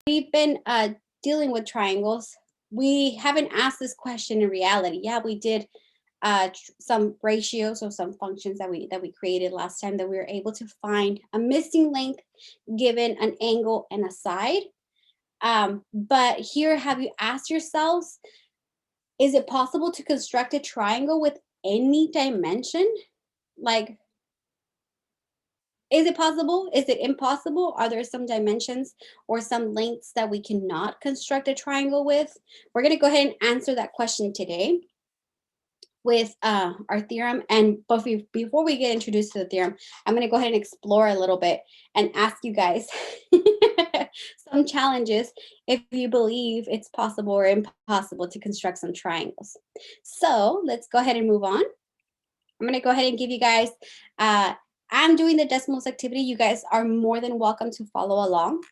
we've been dealing with triangles, we haven't asked this question in reality. Yeah, we did some ratios or some functions that we created last time that we were able to find a missing length given an angle and a side. But here, have you asked yourselves, is it possible to construct a triangle with any dimension? Like, is it possible? Is it impossible? Are there some dimensions or some lengths that we cannot construct a triangle with? We're going to go ahead and answer that question today with our theorem. And before we get introduced to the theorem, I'm going to go ahead and explore a little bit and ask you guys some challenges if you believe it's possible or impossible to construct some triangles. So let's go ahead and move on. I'm going to go ahead and give you guys, I'm doing the Desmos activity. You guys are more than welcome to follow along.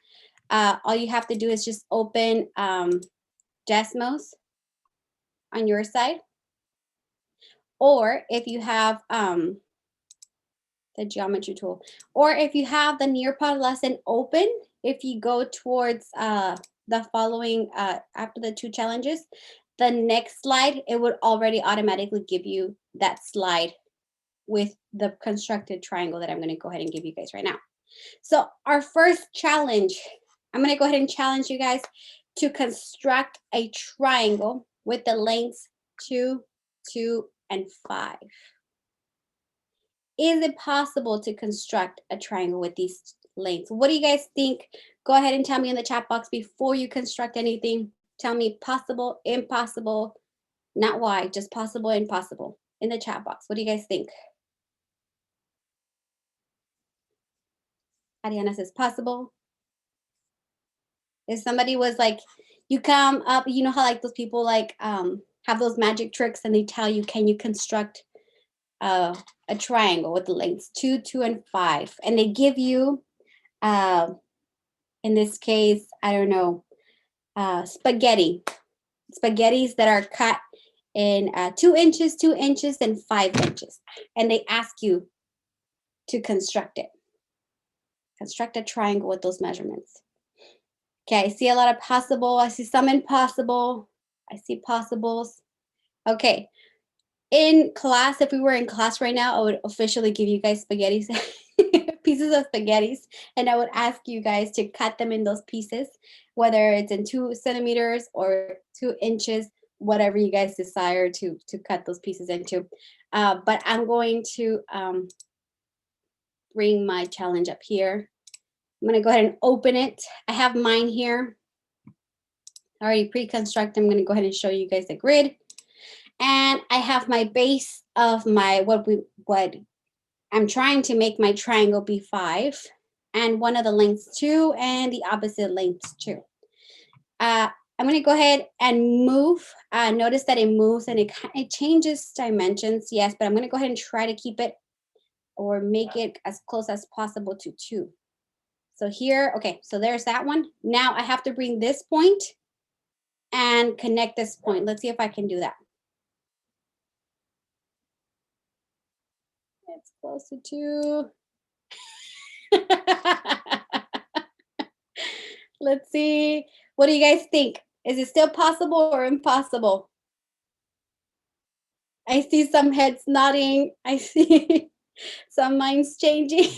All you have to do is just open Desmos on your side. Or if you have the geometry tool, or if you have the Nearpod lesson open, if you go towards the following, after the 2 challenges, the next slide, it would already automatically give you that slide with the constructed triangle that I'm going to go ahead and give you guys right now. So our first challenge, I'm going to go ahead and challenge you guys to construct a triangle with the lengths 2, 2, and 5. Is it possible to construct a triangle with these lengths? What do you guys think? Go ahead and tell me in the chat box before you construct anything. Tell me possible, impossible, not why, just possible, impossible in the chat box. What do you guys think? Ariana says possible. If somebody was like, you come up, you know how like those people like have those magic tricks and they tell you, can you construct a triangle with the lengths 2, 2, and 5, and they give you, in this case, I don't know, spaghettis that are cut in 2 inches, 2 inches, and 5 inches, and they ask you to construct it. Construct a triangle with those measurements. Okay, I see a lot of possible. I see some impossible. I see possibles. Okay. In class, if we were in class right now, I would officially give you guys spaghettis, pieces of spaghettis, and I would ask you guys to cut them in those pieces, whether it's in 2 centimeters or 2 inches, whatever you guys desire to cut those pieces into. But I'm going to bring my challenge up here. I'm going to go ahead and open it. I have mine here already pre-constructed. I'm going to go ahead and show you guys the grid. And I have my base of my, what I'm trying to make my triangle be 5, and one of the lengths 2, and the opposite lengths 2. I'm going to go ahead and move. Notice that it moves and it changes dimensions. Yes, but I'm going to go ahead and try to keep it or make it as close as possible to 2. So here, okay, so there's that one. Now I have to bring this point and connect this point. Let's see if I can do that. It's close to 2. Let's see. What do you guys think? Is it still possible or impossible? I see some heads nodding. I see some minds changing.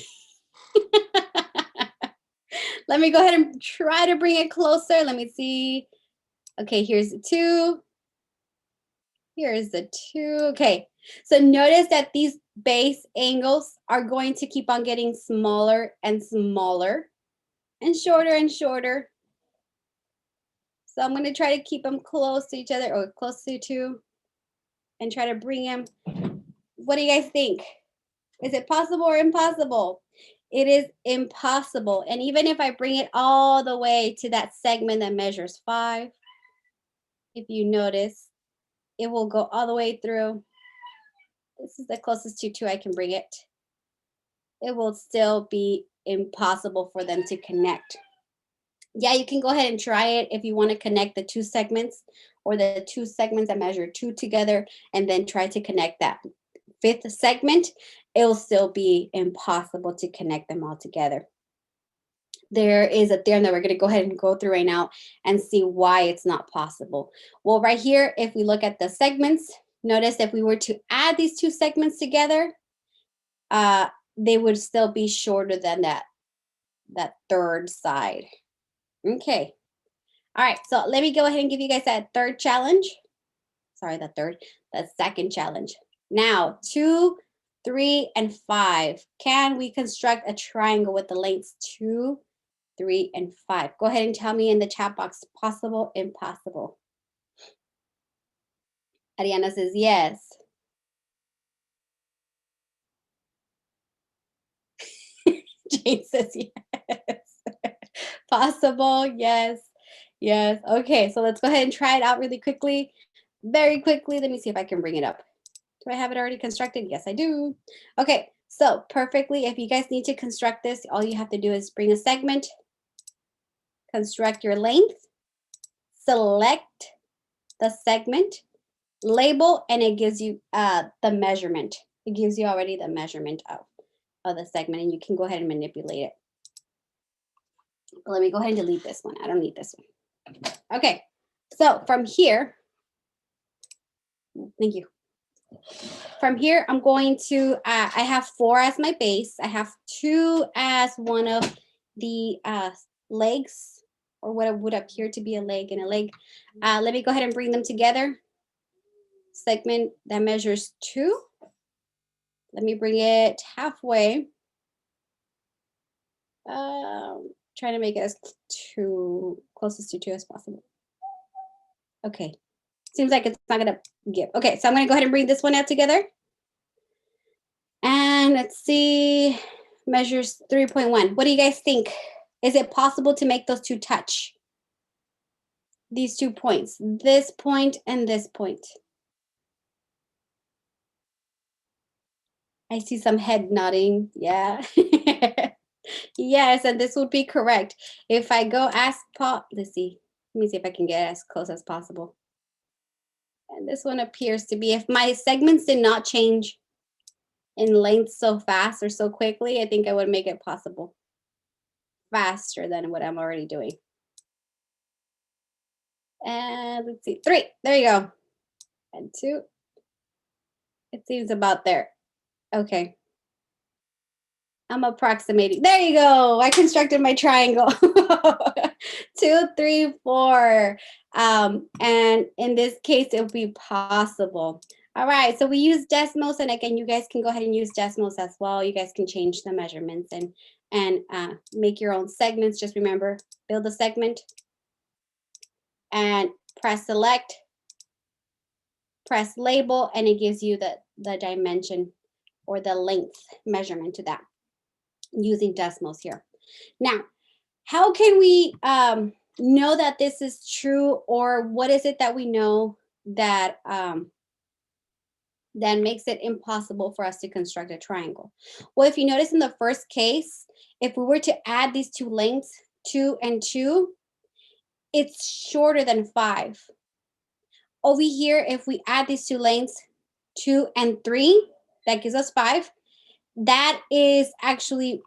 Let me go ahead and try to bring it closer. Let me see. Okay, here's the 2. Here's the 2. Okay, so notice that these base angles are going to keep on getting smaller and smaller and shorter. So I'm going to try to keep them close to each other or close to 2 and try to bring them. What do you guys think? Is it possible or impossible? It is impossible. And even if I bring it all the way to that segment that measures 5, if you notice, it will go all the way through. This is the closest to 2 I can bring it. It will still be impossible for them to connect. Yeah, you can go ahead and try it if you want to connect the 2 segments or the 2 segments that measure 2 together and then try to connect that 5th segment. It'll still be impossible to connect them all together. there is a theorem that we're going to go ahead and go through right now and see why it's not possible. Well, right here, if we look at the segments, notice if we were to add these two segments together, they would still be shorter than that third side. Okay. All right. So let me go ahead and give you guys that third challenge. Sorry, that second challenge. Now, 2, 3, and 5. Can we construct a triangle with the lengths 2, 3, and 5? Go ahead and tell me in the chat box, possible, impossible. Ariana says yes. Jane says yes. Possible, yes. Yes. Okay, so let's go ahead and try it out really quickly. Very quickly. Let me see if I can bring it up. Do I have it already constructed? Yes, I do. Okay, so perfectly, if you guys need to construct this, all you have to do is bring a segment, construct your length, select the segment, label, and it gives you the measurement. It gives you already the measurement of the segment, and you can go ahead and manipulate it. But let me go ahead and delete this one. I don't need this one. Okay, so from here, thank you. From here, I'm going to, I have 4 as my base. I have 2 as one of the legs, or what would appear to be a leg and a leg. Let me go ahead and bring them together. Segment that measures 2. Let me bring it halfway. Trying to make it as closest to 2 as possible. Okay. Seems like it's not gonna give. Okay, so I'm gonna go ahead and bring this one out together. And let's see, measures 3.1. What do you guys think? Is it possible to make those two touch? These 2 points, this point and this point. I see some head nodding. Yeah. Yes, and this would be correct. If I go as let's see. Let me see if I can get as close as possible. And this one appears to be, if my segments did not change in length so fast or so quickly, I think I would make it possible faster than what I'm already doing. And let's see, 3. There you go. And 2. It seems about there. Okay. I'm approximating. There you go. I constructed my triangle. 2, 3, 4. And in this case, it would be possible. All right. So we use decimals, and again, you guys can go ahead and use decimals as well. You guys can change the measurements and make your own segments. Just remember, build a segment and press select, press label, and it gives you the dimension or the length measurement to that using decimals here. Now, how can we know that this is true, or what is it that we know that that makes it impossible for us to construct a triangle? Well, if you notice in the first case, if we were to add these 2 lengths, 2 and 2, it's shorter than 5. Over here, if we add these 2 lengths, 2 and 3, that gives us 5. That is actually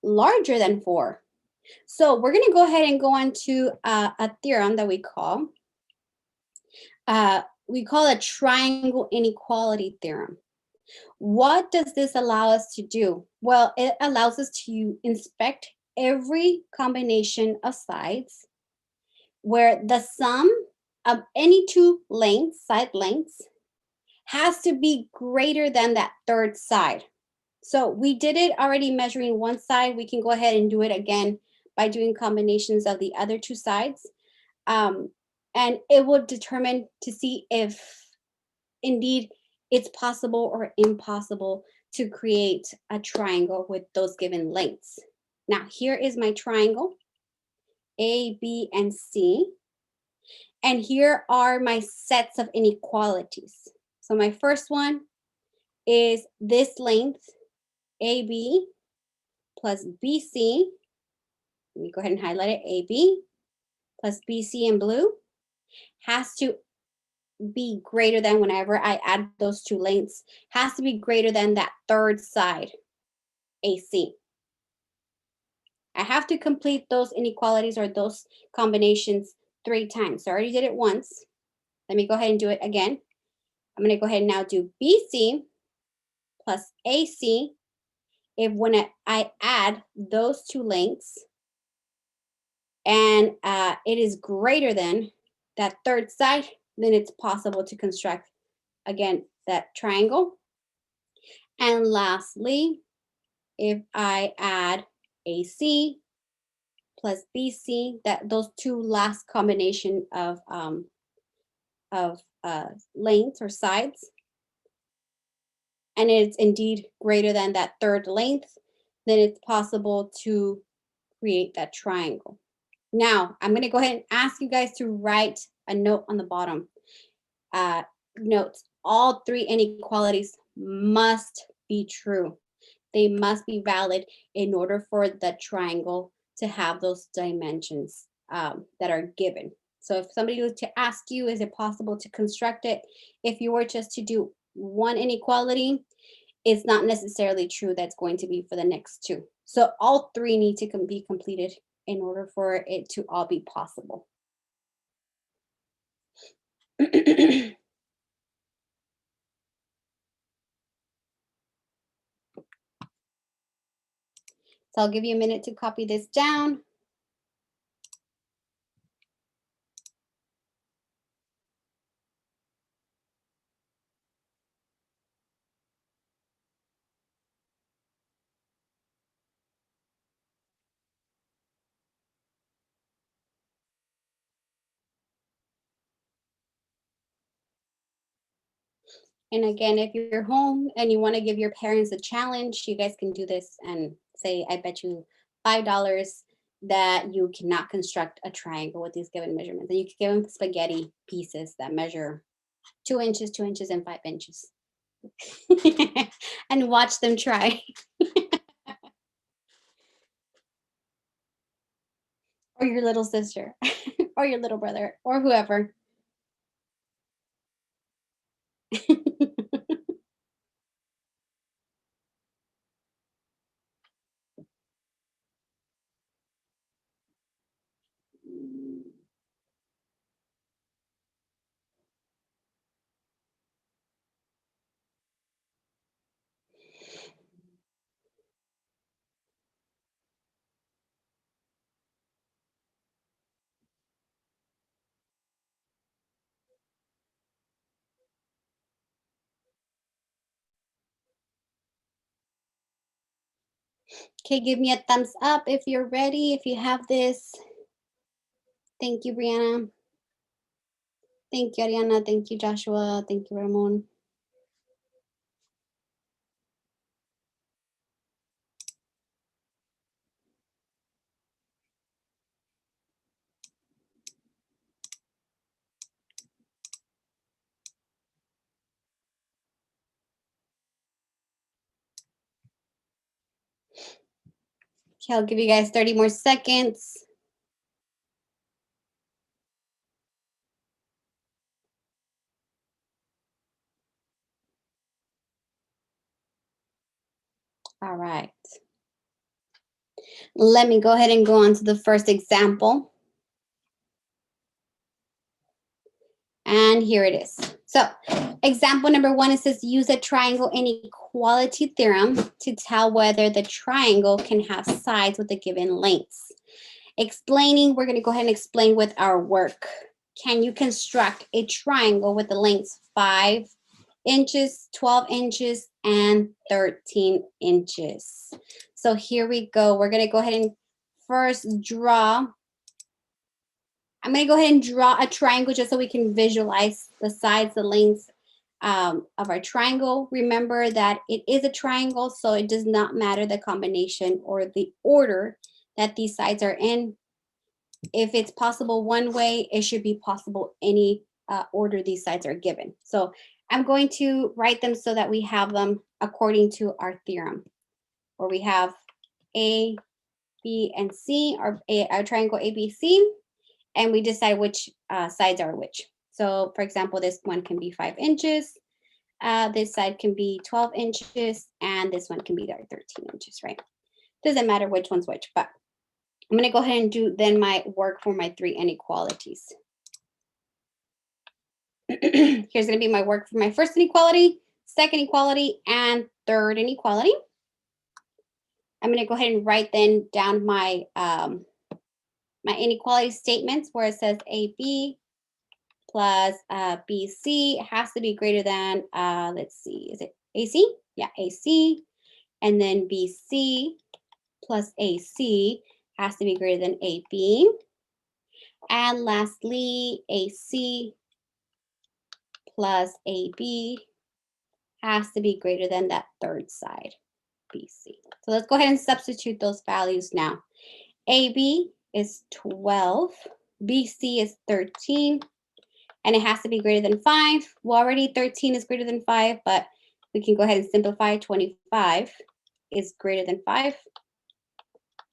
larger than 4. So we're going to go ahead and go on to a theorem that we call a triangle inequality theorem. What does this allow us to do? Well, it allows us to inspect every combination of sides where the sum of any 2 lengths, side lengths, has to be greater than that third side. So we did it already measuring one side. We can go ahead and do it again by doing combinations of the other 2 sides. And it will determine to see if indeed it's possible or impossible to create a triangle with those given lengths. Now, here is my triangle, A, B, and C. And here are my sets of inequalities. So my first one is this length, AB plus BC. Let me go ahead and highlight it. AB plus BC in blue has to be greater than, whenever I add those 2 lengths, has to be greater than that third side, AC. I have to complete those inequalities or those combinations 3 times. So I already did it once. Let me go ahead and do it again. I'm going to go ahead and now do BC plus AC. If when I add those two lengths and it is greater than that third side, then it's possible to construct, again, that triangle. And lastly, if I add AC plus BC, that those two last combination of lengths or sides, and it's indeed greater than that third length, then it's possible to create that triangle. Now, I'm going to go ahead and ask you guys to write a note on the bottom. Uh, Notes, all three inequalities must be true. They must be valid in order for the triangle to have those dimensions that are given. So if somebody was to ask you, is it possible to construct it? If you were just to do one inequality, it's not necessarily true that's going to be for the next two. So all three need to be completed in order for it to all be possible. So I'll give you a minute to copy this down. And again, if you're home and you want to give your parents a challenge, you guys can do this and say, I bet you $5 that you cannot construct a triangle with these given measurements. And you can give them spaghetti pieces that measure 2 inches, 2 inches, and 5 inches. And watch them try. Or your little sister, or your little brother, or whoever. Okay, give me a thumbs up if you're ready, if you have this. Thank you, Brianna. Thank you, Ariana. Thank you, Joshua. Thank you, Ramon. Okay, I'll give you guys 30 more seconds. All right. Let me go ahead and go on to the first example. And here it is. So example number 1, it says use a triangle inequality theorem to tell whether the triangle can have sides with the given lengths. Explaining, we're going to go ahead and explain with our work. Can you construct a triangle with the lengths 5 inches, 12 inches, and 13 inches? So here we go. We're going to go ahead and first draw. I'm going to go ahead and draw a triangle just so we can visualize the sides, the lengths of our triangle. Remember that it is a triangle, so it does not matter the combination or the order that these sides are in. If it's possible one way, it should be possible any order these sides are given. So I'm going to write them so that we have them according to our theorem, where we have A, B, and C, or our triangle ABC, and we decide which sides are which. So for example, this one can be 5 inches, this side can be 12 inches, and this one can be 13 inches, right? Doesn't matter which one's which, but I'm going to go ahead and do then my work for my 3 inequalities. Here's going to be my work for my first inequality, second inequality, and third inequality. I'm going to go ahead and write then down my my inequality statements where it says AB plus BC has to be greater than, let's see, is it AC? Yeah, AC. And then BC plus AC has to be greater than AB. And lastly, AC plus AB has to be greater than that third side, BC. So let's go ahead and substitute those values now. AB is 12, BC is 13, and it has to be greater than 5. Well, already 13 is greater than 5, but we can go ahead and simplify. 25 is greater than 5.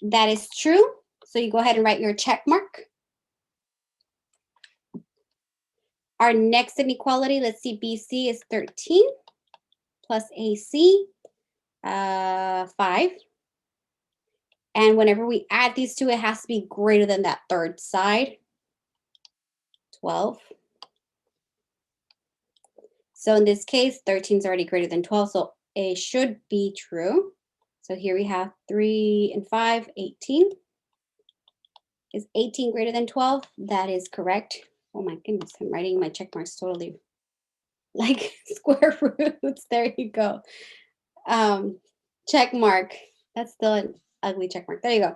That is true. So you go ahead and write your check mark. Our next inequality, let's see, BC is 13 plus AC, 5. And whenever we add these two, it has to be greater than that third side, 12. So in this case, 13 is already greater than 12, so it should be true. So here we have 3 and 5, 18. Is 18 greater than 12? That is correct. Oh my goodness, I'm writing my check marks totally like square roots. There you go. Check mark. That's still an ugly check mark. There you go.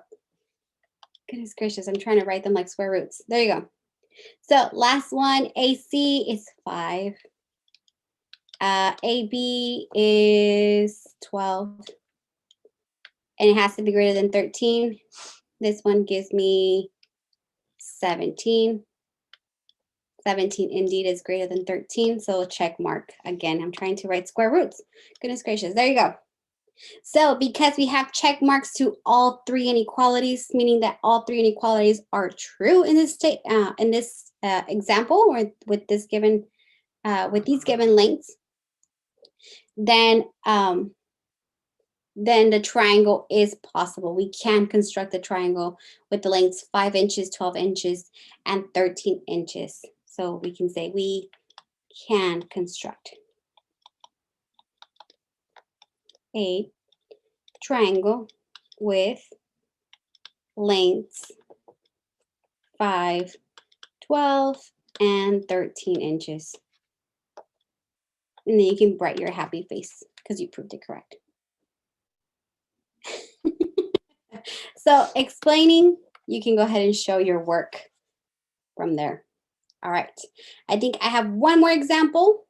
Goodness gracious, I'm trying to write them like square roots. There you go. So last one, AC is 5. AB is 12. And it has to be greater than 13. This one gives me 17. 17 indeed is greater than 13, so check mark. Again, I'm trying to write square roots. Goodness gracious, there you go. So because we have check marks to all 3 inequalities, meaning that all 3 inequalities are true in this example, or with this given with these given lengths, then the triangle is possible. We can construct a triangle with the lengths 5 inches, 12 inches, and 13 inches. So we can say we can construct a triangle with lengths 5, 12, and 13 inches. And then you can write your happy face because you proved it correct. So explaining, you can go ahead and show your work from there. All right. I think I have one more example.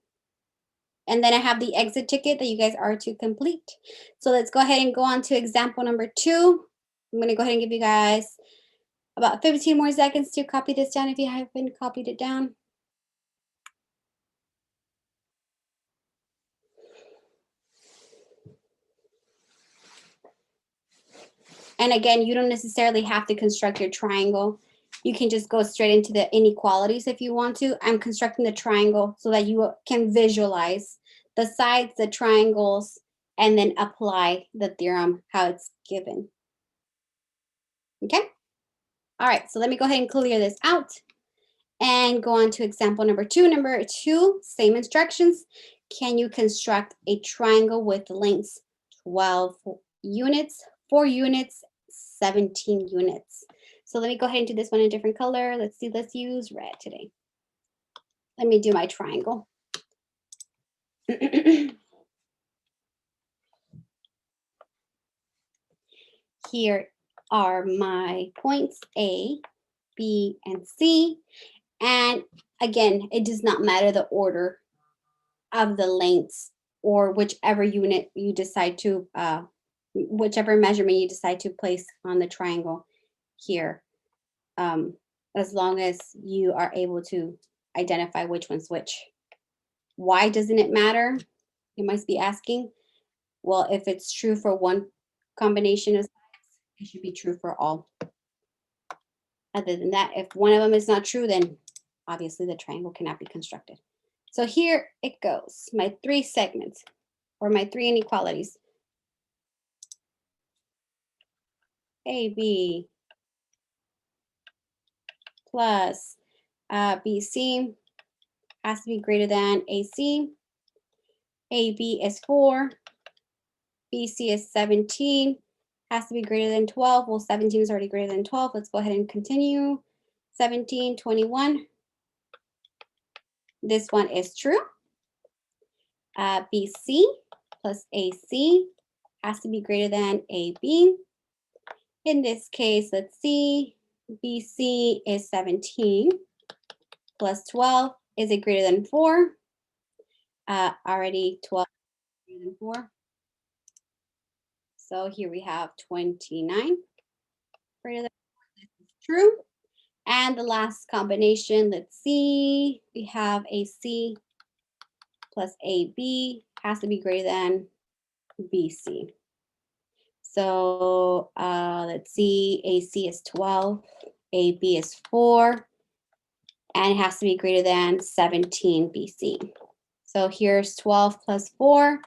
And then I have the exit ticket that you guys are to complete. So let's go ahead and go on to example number 2. I'm going to go ahead and give you guys about 15 more seconds to copy this down if you haven't copied it down. And again, you don't necessarily have to construct your triangle. You can just go straight into the inequalities if you want to. I'm constructing the triangle so that you can visualize the sides, the triangles, and then apply the theorem how it's given. Okay? All right, so let me go ahead and clear this out and go on to example number 2. Number 2, same instructions. Can you construct a triangle with lengths 12 units, 4 units, 17 units? So let me go ahead and do this one in a different color. Let's see, let's use red today. Let me do my triangle. Here are my points A, B, and C. And again, it does not matter the order of the lengths or whichever unit you decide to, whichever measurement you decide to place on the triangle here, as long as you are able to identify which one's which. Why doesn't it matter? You might be asking. Well, if it's true for one combination of sides, it should be true for all. Other than that, if one of them is not true, then obviously the triangle cannot be constructed. So here it goes, my 3 segments or my 3 inequalities. A, B, plus BC has to be greater than AC. AB is 4. BC is 17. Has to be greater than 12. Well, 17 is already greater than 12. Let's go ahead and continue. 17, 21. This one is true. BC plus AC has to be greater than AB. In this case, let's see, BC is 17 plus 12. Is it greater than 4? Already 12 is greater than 4. So here we have 29 greater than 4. This is true. And the last combination, let's see, we have AC plus AB has to be greater than BC. So let's see, AC is 12, AB is 4, and it has to be greater than 17 BC. So here's 12 plus 4,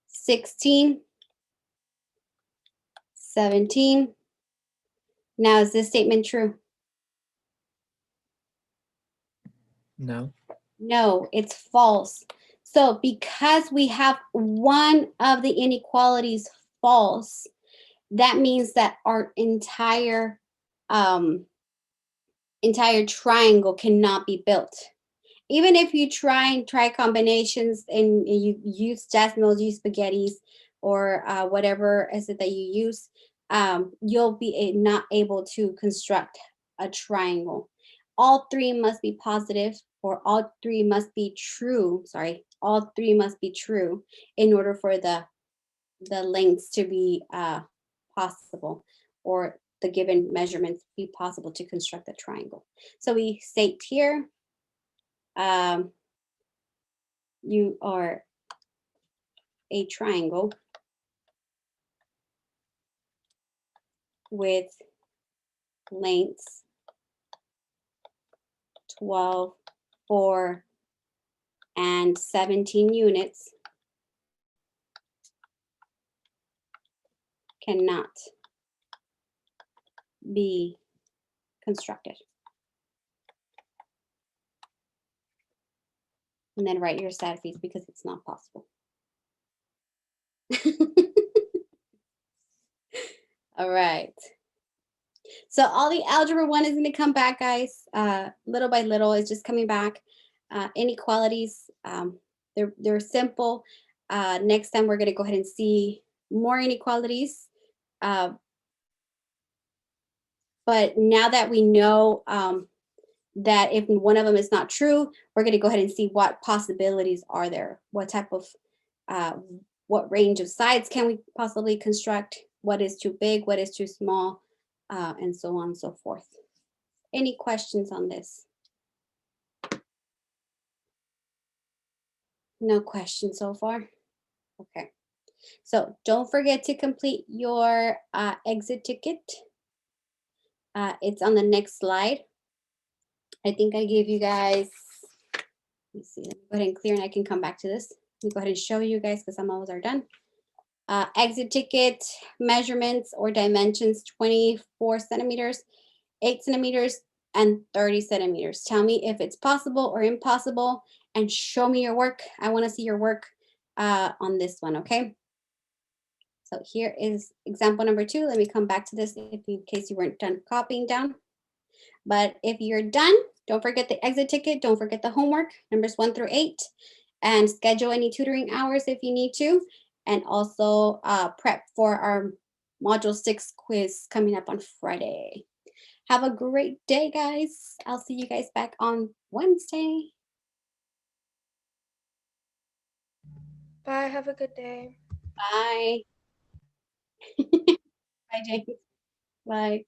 16, 17. Now, is this statement true? No. No, it's false. So because we have one of the inequalities false, that means that our entire triangle cannot be built. Even if you try combinations and you use decimals, use spaghettis, or whatever is it that you use, you'll be not able to construct a triangle. All three must be positive, or all three must be true. Sorry, all three must be true in order for the lengths to be possible, or the given measurements be possible to construct a triangle. So we state here, you are a triangle with lengths 12, 4, and 17 units cannot be constructed. And then write your sad face because it's not possible. All right. So all the algebra 1 is going to come back, guys. Little by little, it's just coming back. Inequalities, they're simple. Next time, we're going to go ahead and see more inequalities. But now that we know that if one of them is not true, we're going to go ahead and see what possibilities are there. What type of, what range of sides can we possibly construct? What is too big? What is too small? And so on and so forth. Any questions on this? No questions so far? Okay. So don't forget to complete your exit ticket. It's on the next slide. I think I gave you guys, let me see, let me go ahead and clear and I can come back to this. Let me go ahead and show you guys because some of those are done. Exit ticket measurements or dimensions, 24 centimeters, 8 centimeters, and 30 centimeters. Tell me if it's possible or impossible and show me your work. I want to see your work on this one, okay? So here is example number 2. Let me come back to this in case you weren't done copying down. But if you're done, don't forget the exit ticket. Don't forget the homework, numbers 1 through 8, and schedule any tutoring hours if you need to. And also prep for our Module 6 quiz coming up on Friday. Have a great day, guys. I'll see you guys back on Wednesday. Bye. Have a good day. Bye. Bye, James. Bye.